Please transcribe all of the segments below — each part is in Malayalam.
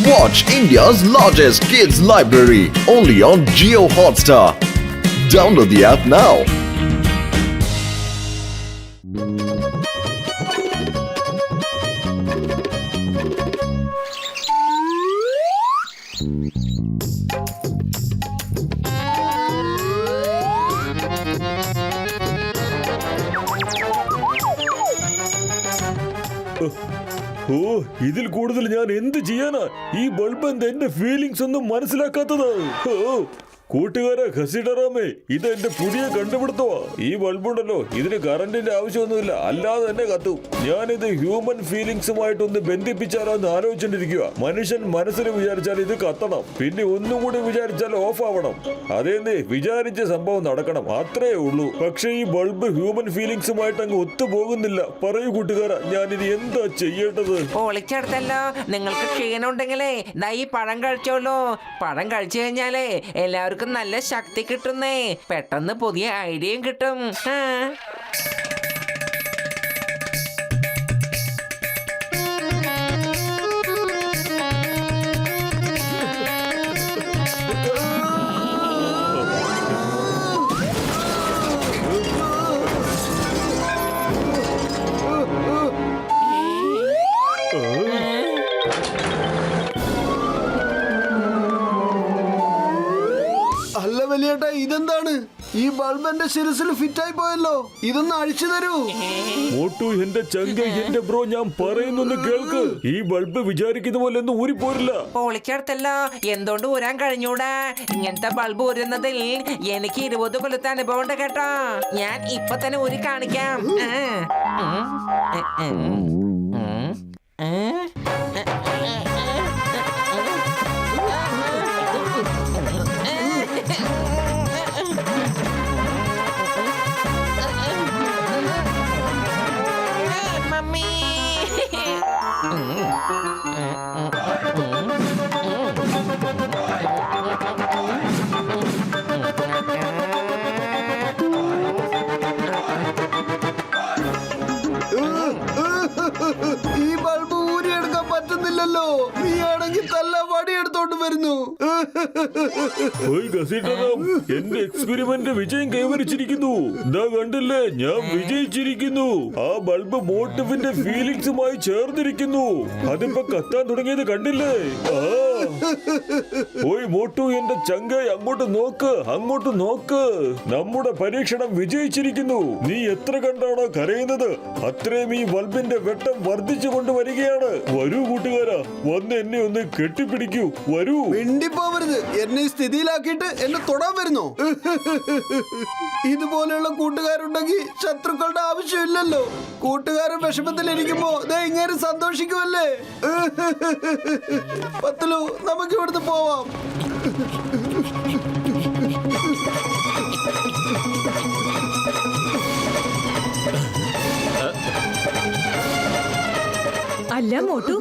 Watch India's largest kids library only on Jio Hotstar. Download the app now. ഓ ഇതിൽ കൂടുതൽ ഞാൻ എന്ത് ചെയ്യാനാ? ഈ ബൾബ് എന്താ എന്റെ ഫീലിങ്സ് ഒന്നും മനസ്സിലാക്കാത്തത്? ഓ കൂട്ടുകാരെ ഘസിഡറാമേ, ഇത് എന്റെ പുതിയ കണ്ടുപിടുത്തമാ. ഈ ബൾബുണ്ടല്ലോ, ഇതിന് കറണ്ടിന്റെ ആവശ്യമൊന്നുമില്ല, അല്ലാതെ തന്നെ കത്തും. ഞാനിത് ഹ്യൂമൻ ഫീലിങ്സുമായിട്ടൊന്ന് ബന്ധിപ്പിച്ചാലോന്ന് ആലോചിച്ചോണ്ടിരിക്കുക. മനുഷ്യൻ മനസ്സിൽ വിചാരിച്ചാൽ ഇത് കത്തണം, പിന്നെ ഒന്നും കൂടി വിചാരിച്ചാൽ ഓഫ് ആവണം. അതേന്ന് വിചാരിച്ച സംഭവം നടക്കണം, അത്രേ ഉള്ളൂ. പക്ഷെ ഈ ബൾബ് ഹ്യൂമൻ ഫീലിങ്സുമായിട്ട് അങ്ങ് ഒത്തുപോകുന്നില്ല. പറയൂ കൂട്ടുകാരാ, ഞാനിത് എന്താ ചെയ്യേണ്ടത്? പൊളിച്ചെടുത്തല്ലോ. നിങ്ങൾക്ക് ക്ഷീണമുണ്ടെങ്കിലേ ഈ പഴം കഴിച്ചോളൂ. പഴം കഴിച്ചു കഴിഞ്ഞാലേ എല്ലാവർക്കും നല്ല ശക്തി കിട്ടുന്നേ. പെട്ടെന്ന് പുതിയ ഐഡിയയും കിട്ടും. അല്ല വലിയേട്ടാ, ഇതെന്താണ്? ഈ ബൾബ് എന്റെ ശിരസിൽ ഫിറ്റായി പോയല്ലോ. ഇതൊന്ന് അഴിച്ചു തരൂ. മോട്ടു, എന്റെ ചങ്ക, എന്റെ ബ്രോ, ഞാൻ പറയുന്നൊന്ന് കേൾക്ക്. ഈ ബൾബ് വിചാരിക്കുന്ന പോലെ ഒന്നും ഊരിപ്പോരില്ല. പൊളിച്ചെടുത്തല്ലോ. എന്തുകൊണ്ട് ഊരാൻ കഴിഞ്ഞൂടാ? ഇങ്ങനത്തെ ബൾബ് ഊരുന്നതിൽ എനിക്ക് 20 കൊല്ലത്തെ അനുഭവം ഉണ്ട് കേട്ടോ. ഞാൻ ഇപ്പൊ തന്നെ ഊരി കാണിക്കാം. മമ്മി, ഈ ബൾബ് ഊരിയെടുക്കാൻ പറ്റുന്നില്ലല്ലോ. നീയാണെങ്കിൽ തല്ല വടി എടുത്തോണ്ട് വരുന്നു. എന്റെ എക്സ്പെരിമെന്റ് വിജയം കൈവരിച്ചിരിക്കുന്നു. എന്താ കണ്ടില്ലേ, ഞാൻ വിജയിച്ചിരിക്കുന്നു. ആ ബൾബ് മോട്ടീവിന്റെ ഫീലിങ്സുമായി ചേർന്നിരിക്കുന്നു. അതിപ്പോ കത്താൻ തുടങ്ങിയത് കണ്ടില്ലേ? ഓയ് മോട്ടു, എന്റെ ചങ്ക, അങ്ങോട്ട് നോക്ക്, അങ്ങോട്ട് നോക്ക്. നമ്മുടെ പരീക്ഷണം വിജയിച്ചിരിക്കുന്നു. നീ എത്ര കണ്ടാണോ കരയുന്നത്, അത്രയും ഈ ബൾബിന്റെ വെട്ടം വർദ്ധിച്ചു കൊണ്ടുവരികയാണ്. വരൂ കൂട്ടുകാരാ, വന്ന് എന്നെ ഒന്ന് കെട്ടിപ്പിടിക്കൂ. വരൂ. മിണ്ടിപ്പോവരുത്. എന്നെ സ്ഥിതിയിലാക്കിയിട്ട് എന്നെ തൊടാൻ വരുന്നു. ഇതുപോലെയുള്ള കൂട്ടുകാരുണ്ടെങ്കിൽ ശത്രുക്കളുടെ ആവശ്യമില്ലല്ലോ. കൂട്ടുകാരൻ വിഷമത്തിലിരിക്കുമ്പോ ഇങ്ങനെ സന്തോഷിക്കുമല്ലേ? പത്തലു, നമുക്ക് ഇവിടുന്ന് പോവാം. അല്ല മോട്ടു,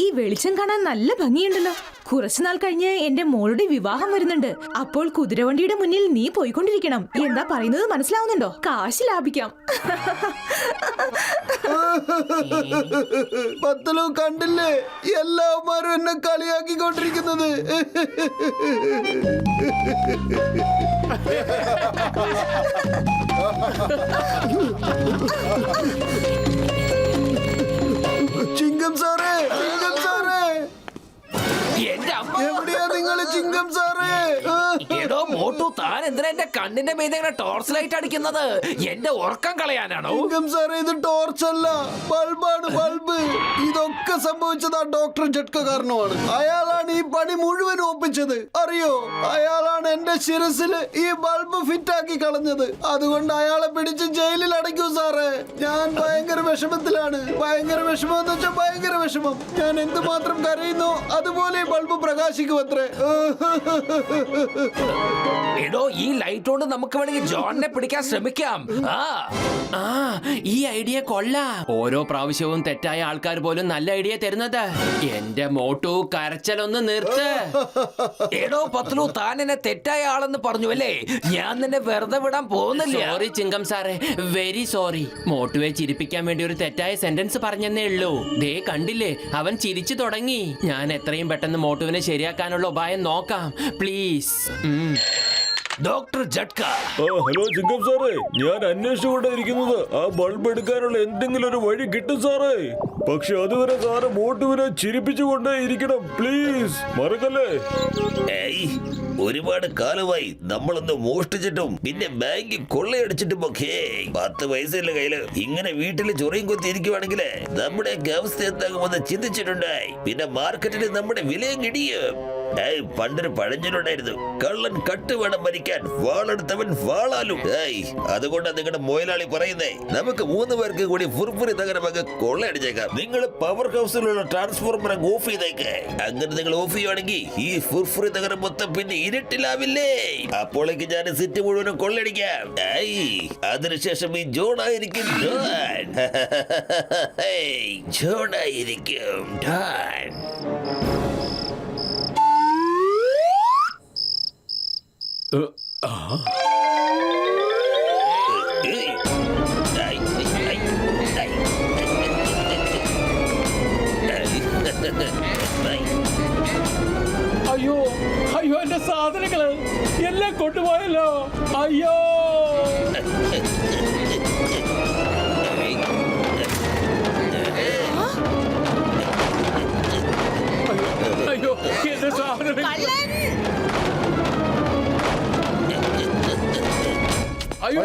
ഈ വെളിച്ചം കാണാൻ നല്ല ഭംഗിയുണ്ടല്ലോ. കുറച്ചുനാൾ കഴിഞ്ഞ് എന്റെ മോളുടെ വിവാഹം വരുന്നുണ്ട്. അപ്പോൾ കുതിരവണ്ടിയുടെ മുന്നിൽ നീ പോയിക്കൊണ്ടിരിക്കണം. എന്താ പറയുന്നത് മനസ്സിലാവുന്നുണ്ടോ? കാശ് ലാഭിക്കാം. പത്തലു, കണ്ടില്ലേ, എല്ലാവരും എന്നെ കളിയാക്കിക്കൊണ്ടിരിക്കുന്നത്. ചിങ്കം സാറേ, ചിങ്കം സാറേ, എവിടെയാ നിങ്ങള്? ചിങ്കം സാറേ. എടോ മോട്ടു, താൻ എന്തിനാ എന്റെ കണ്ണിന്റെ മീതെ ടോർച്ച് ലൈറ്റ് അടിക്കുന്നത്? എന്റെ ഉറക്കം കളയാനാണോ? ചിങ്കം സാറേ, ഇത് ടോർച്ചല്ല, ബൾബാണ്, ബൾബ്. ഇതൊക്കെ സംഭവിച്ചത് ആ ഡോക്ടർ ജഡ്ക കാരണമാണ്. അയാളാണ് ഈ പണി മുഴുവൻ ഒപ്പിച്ചത്. അറിയോ, അയാളാണ് എന്റെ ശിരസില് ഈ ബൾബ് ഫിറ്റാക്കി കളഞ്ഞത്. അതുകൊണ്ട് അയാളെ പിടിച്ച് ജയിലിൽ അടയ്ക്കൂ സാറേ. ഞാൻ ഭയങ്കര വിഷമത്തിലാണ്. ഭയങ്കര വിഷമം എന്ന് വെച്ചാൽ ഭയങ്കര വിഷമം. ഞാൻ എന്തുമാത്രം കരയുന്നോ അതുപോലെ ബൾബ് പ്രകാശിക്കും അത്രേ. എടോ ഈ ലൈറ്റ് കൊണ്ട് നമുക്ക് വേണമെങ്കിൽ ജോണിനെ പിടിക്കാൻ ശ്രമിക്കാം. ആ ഈ ഐഡിയ കൊള്ളാം. ഓരോ പ്രാവശ്യവും തെറ്റായ ആൾക്കാർ പോലും നല്ല ഐഡിയ തരുന്നത്. എന്റെ മോട്ടു കരച്ചലൊന്ന് നിർത്ത്. എടോ പത്ലു, താൻ എന്നെ തെറ്റായ ആളെന്ന് പറഞ്ഞു അല്ലേ? ഞാൻ നിന്നെ വെറുതെ വിടാൻ പോകുന്നില്ല. സോറി ചിങ്കം സാറേ, വെരി സോറി. മോട്ടുവെ ചിരിപ്പിക്കാൻ വേണ്ടി ഒരു തെറ്റായ സെന്റൻസ് പറഞ്ഞെന്നേ ഉള്ളൂ. ദേ കണ്ടില്ലേ, അവൻ ചിരിച്ചു തുടങ്ങി. ഞാൻ എത്രയും പെട്ടെന്ന് മോട്ടുവിനെ ശരിയാക്കാനുള്ള ഉപായം നോക്കാം, പ്ലീസ്. ഡോക്ടർ ജട്ക. ഹലോ ചിങ്കം സാറേ, ഞാൻ അന്വേഷിച്ചുകൊണ്ടിരിക്കുന്നത് ആ ബൾബ് എടുക്കാനുള്ള എന്തെങ്കിലും ഒരു വഴി കിട്ടും സാറേ. പക്ഷെ അതുവരെ സാറ് മോട്ടുവിനെ ചിരിപ്പിച്ചുകൊണ്ടേ ഇരിക്കണം, പ്ലീസ്, മറക്കല്ലേ. ഒരുപാട് കാലമായി നമ്മളൊന്ന് മോഷ്ടിച്ചിട്ടും പിന്നെ ബാങ്കിൽ കൊള്ളയടിച്ചിട്ടും ഒക്കെ 10 പൈസയില്ല കയ്യില്. ഇങ്ങനെ വീട്ടിൽ ചൊറിയും കൊത്തി ഇരിക്കുവാണെങ്കിൽ നമ്മുടെയൊക്കെ അവസ്ഥ എന്താകുമെന്ന് ചിന്തിച്ചിട്ടുണ്ടായി. പിന്നെ മാർക്കറ്റിൽ നമ്മുടെ വിലയും കിടിയും. പണ്ടൊരു പഴഞ്ചൊല്ലുണ്ടായിരുന്നു, കള്ളൻ കട്ട് വേണം മരിക്കാൻ, വാളെടുത്തവൻ വാളാലും. അതുകൊണ്ടാണ് നിങ്ങളുടെ മുതലാളി പറയുന്നേ, നമുക്ക് 3 പേർക്ക് കൂടി ഫുർഫുരി നഗരം അങ്ങ് കൊള്ളയടിച്ചേക്കാം. നിങ്ങൾ പവർ ഹൗസിലുള്ള ട്രാൻസ്ഫോർമർ അങ്ങ് ഓഫ് ചെയ്തേക്ക്. അങ്ങനെ നിങ്ങൾ ഓഫ് ചെയ്യുവാണെങ്കിൽ ഈ ഫുർഫുരി നഗരം മൊത്തം പിന്നെ ഇരുട്ടിലാവില്ലേ. അപ്പോഴേക്ക് ഞാൻ സിറ്റി മുഴുവനും കൊള്ളയടിക്കാം. അതിനുശേഷം ഈ ജോണായിരിക്കും ജോണായിരിക്കും ഡാൻ. അയ്യോ അയ്യോ, എന്റെ സാധനങ്ങള് എല്ലാം കൊണ്ടുപോയല്ലോ. അയ്യോ അയ്യോ, എന്റെ സാധനങ്ങൾ. അയ്യോ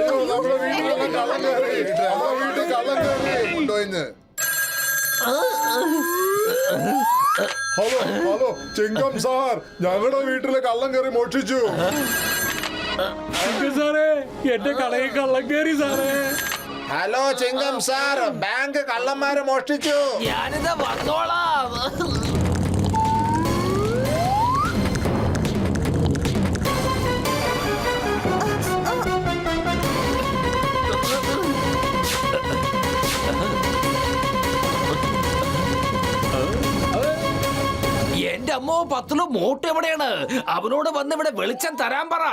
ഹലോ ചിങ്കം സാർ, ഞങ്ങളുടെ വീട്ടിലെ കള്ളം കയറി മോഷ്ടിച്ചു. സാറേ, എന്റെ കടയിൽ കള്ളം കയറി സാറേ. ഹലോ ചിങ്കം സാർ, ബാങ്ക് കള്ളന്മാര് മോഷ്ടിച്ചു. ഞാനിത് വന്നോളാം. എന്റെ അമ്മോ പത്ലു, മോട്ട് എവിടെയാണ്? അവനോട് വന്ന് ഇവിടെ വെളിച്ചം തരാൻ പറ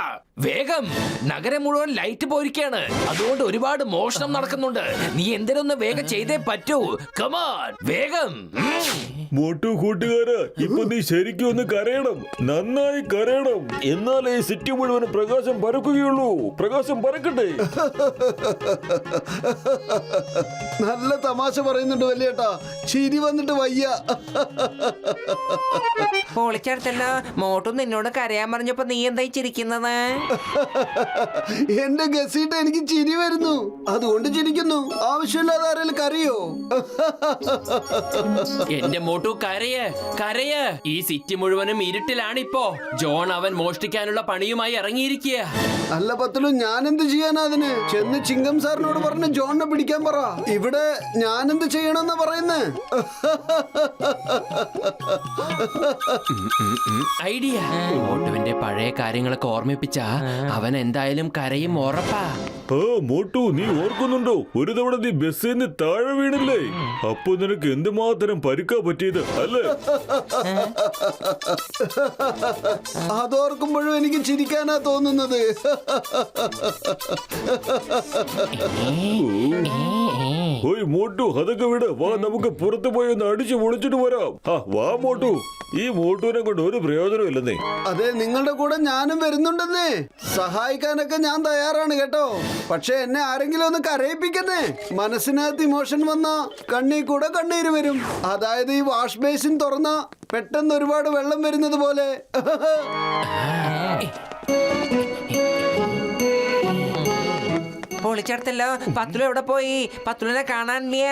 വേഗം. നഗരം മുഴുവൻ ലൈറ്റ് പോയിരിക്കാണ്, അതുകൊണ്ട് ഒരുപാട് മോഷണം നടക്കുന്നുണ്ട്. നീ എന്തിനൊന്ന് വേഗം ചെയ്തേ പറ്റൂ. കമാൻ വേഗം. മോട്ടു കൂട്ടുകാര്, ഇപ്പൊ നീ ശരിക്കും ഒന്ന് കരയണം, നന്നായി കരയണം. എന്നാലേ ഈ സിറ്റി മുഴുവൻ പ്രകാശം പരക്കുകയുള്ളൂ. പ്രകാശം പരക്കട്ടെ. നല്ല തമാശ പറയുന്നുണ്ട് വലിയേട്ടാ, ചിരി വന്നിട്ട് വയ്യ. പൊളിച്ചെടുത്തല്ലോ. മോട്ടു നിന്നോട് കരയാൻ പറഞ്ഞപ്പോ നീ എന്തായി ചിരിക്കുന്നത്? എന്റെ ഗസീട്ട് എനിക്ക് ചിരി വരുന്നു, അതുകൊണ്ട് ചിരിക്കുന്നു. ആവശ്യമില്ലാതെ ആരെങ്കിലും കരയോ? എന്റെ മോട്ടു കരയ് കരയ്. ഈ സിറ്റി മുഴുവനും ഇരുട്ടിലാണിപ്പോ. ജോൺ അവൻ മോഷ്ടിക്കാനുള്ള പണിയുമായി ഇറങ്ങിയിരിക്കുക. അല്ല പത്തലും, ഞാൻ എന്ത് ചെയ്യാനാ അതിന്? ചെന്ന് ചിങ്കം സാറിനോട് പറഞ്ഞ് ജോണിനെ പിടിക്കാൻ പറ. ഇവിടെ ഞാൻ എന്ത് ചെയ്യണമെന്നാ പറയുന്നേ? ഐഡിയ. മോട്ടുവിന്റെ പഴയ കാര്യങ്ങളൊക്കെ ഓർമ്മിപ്പിച്ച അവൻ എന്തായാലും കരയും, ഉറപ്പാ. മോട്ടു, നീ ഓർക്കുന്നുണ്ടോ, ഒരു തവണ നീ ബസ്സിൽ നിന്ന് താഴെ വീണില്ലേ? അപ്പൊ നിനക്ക് എന്തുമാത്രം പരുക്കാ പറ്റിയത് അല്ലേ? അതോർക്കുമ്പോഴും എനിക്ക് ചിരിക്കാനാ തോന്നുന്നത്. ഓയ് മോട്ടു, അതൊക്കെ വിട്, വാ നമുക്ക് പുറത്തു പോയി ഒന്ന് അടിച്ചു പൊളിച്ചിട്ട് വരാം. വാ മോട്ടു, ഈ മോട്ടുവിനെ കൊണ്ട് ഒരു പ്രയോജനം ഇല്ലെന്നേ. അതെ, നിങ്ങളുടെ കൂടെ ഞാനും വരുന്നുണ്ടെന്നേ. സഹായിക്കാനൊക്കെ ഞാൻ തയ്യാറാണ് കേട്ടോ. പക്ഷെ എന്നെ ആരെങ്കിലും ഒന്ന് കരയിപ്പിക്കുന്നേ. മനസ്സിനകത്ത് ഇമോഷൻ വന്ന കണ്ണീ കൂടെ കണ്ണീര് വരും. അതായത് ഈ വാഷ് ബേസിൻ തുറന്ന പെട്ടെന്ന് ഒരുപാട് വെള്ളം വരുന്നത് പോലെ. പൊളിച്ചെടുത്തല്ലോ. പത്തുലു എവിടെ പോയി? പത്തുലിനെ കാണാനില്ല.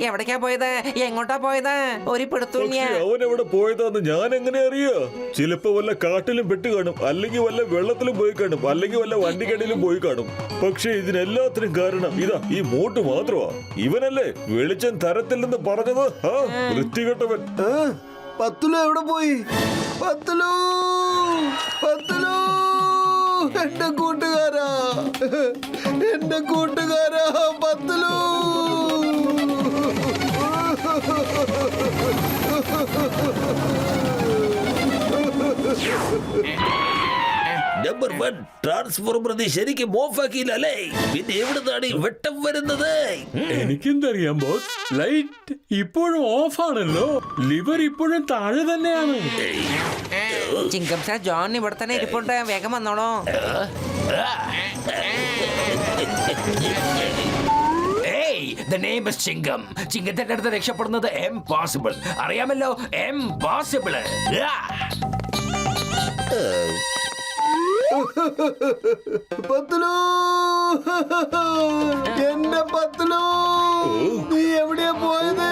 എവിടേക്കാ പോയത്? എങ്ങോട്ടാ പോയത്? ഒരു പിടുത്തൂല്ല. അവൻ എവിടെ പോയതാന്ന് ഞാൻ എങ്ങനെ അറിയാ? ചിലപ്പോ വല്ല കാട്ടിലും പെട്ട് കാണും, അല്ലെങ്കിൽ വല്ല വെള്ളത്തിലും പോയി കാണും, അല്ലെങ്കിൽ വല്ല വണ്ടിക്കടിയിലും പോയി കാണും. പക്ഷെ ഇതിനെല്ലാത്തിനും കാരണം ഇതാ ഈ മോട്ട് മാത്രമാ. ഇവനല്ലേ വെളിച്ചം തരത്തില്ലെന്ന് പറഞ്ഞത്? വൃത്തികെട്ടവൻ. പത്തുലു എവിടെ പോയി? പത്തുലു, പത്തുലു. എന്റെ കൂട്ടുകാരാ, എന്റെ കൂട്ടുകാരാ പത്തലു. നമ്പർ 1 ട്രാൻസ്ഫോർമർ നീ ശരിക്കും ഓഫാക്കിയില്ലല്ലേ? പിന്നെ എവിടുന്നാണ് ഈ വെട്ടം വരുന്നത്? എനിക്കെന്തറിയാം ബോസ്, ലൈറ്റ് ഇപ്പോഴും ഓഫാണല്ലോ, ലിവർ ഇപ്പോഴും താഴെ തന്നെയാണ്. ചിങ്കം സാർ ജോൺ ഇവിടെ തന്നെ ഇരിപ്പുണ്ട്, വേഗം വന്നോളൂ. ചിങ്കം, ചിങ്കത്തിന്റെ അടുത്ത് രക്ഷപ്പെടുന്നത് എംപോസിബിൾ, അറിയാമല്ലോ, എംപോസിബിൾ. പത്തലു, എന്റെ പത്തലു, നീ എവിടെയാ പോയത്?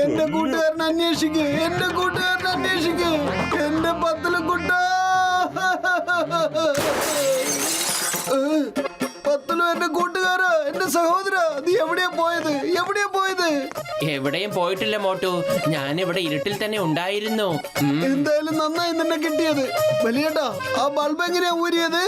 എന്റെ കൂട്ടുകാരനെ അന്വേഷിക്ക്, എന്റെ കൂട്ടുകാരനെ അന്വേഷിക്ക്, എന്റെ പത്തലു കുട്ട. പത്തലു, എന്റെ കൂട്ടുകാരാ, എന്റെ സഹോദര, നീ എവിടെയാ പോയത്? എവിടെയാ പോയത്? എവിടെയും പോയിട്ടില്ല മോട്ടു, ഞാൻ ഇവിടെ ഇരുട്ടിൽ തന്നെ ഉണ്ടായിരുന്നു. എന്തായാലും നന്നായി നിന്നെ കിട്ടിയത്. വലിയേട്ടാ, ആ ബൾബ് എങ്ങനെയാ ഊരിയത്?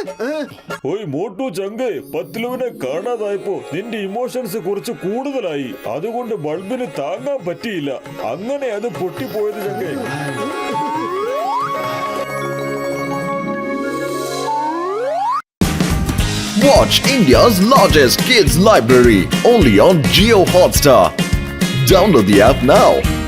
ഓയ് മോട്ടു ചങ്കേ, പത്ലുവിനെ കാണാതായപ്പോ നിന്റെ ഇമോഷൻസ് കുറച്ച് കൂടുതലായി, അതുകൊണ്ട് ബൾബിന് താങ്ങാൻ പറ്റിയില്ല, അങ്ങനെ അത് പൊട്ടിപ്പോയത് ചങ്കേ. Watch India's largest kids library only on Geo Hotstar. Download the app now.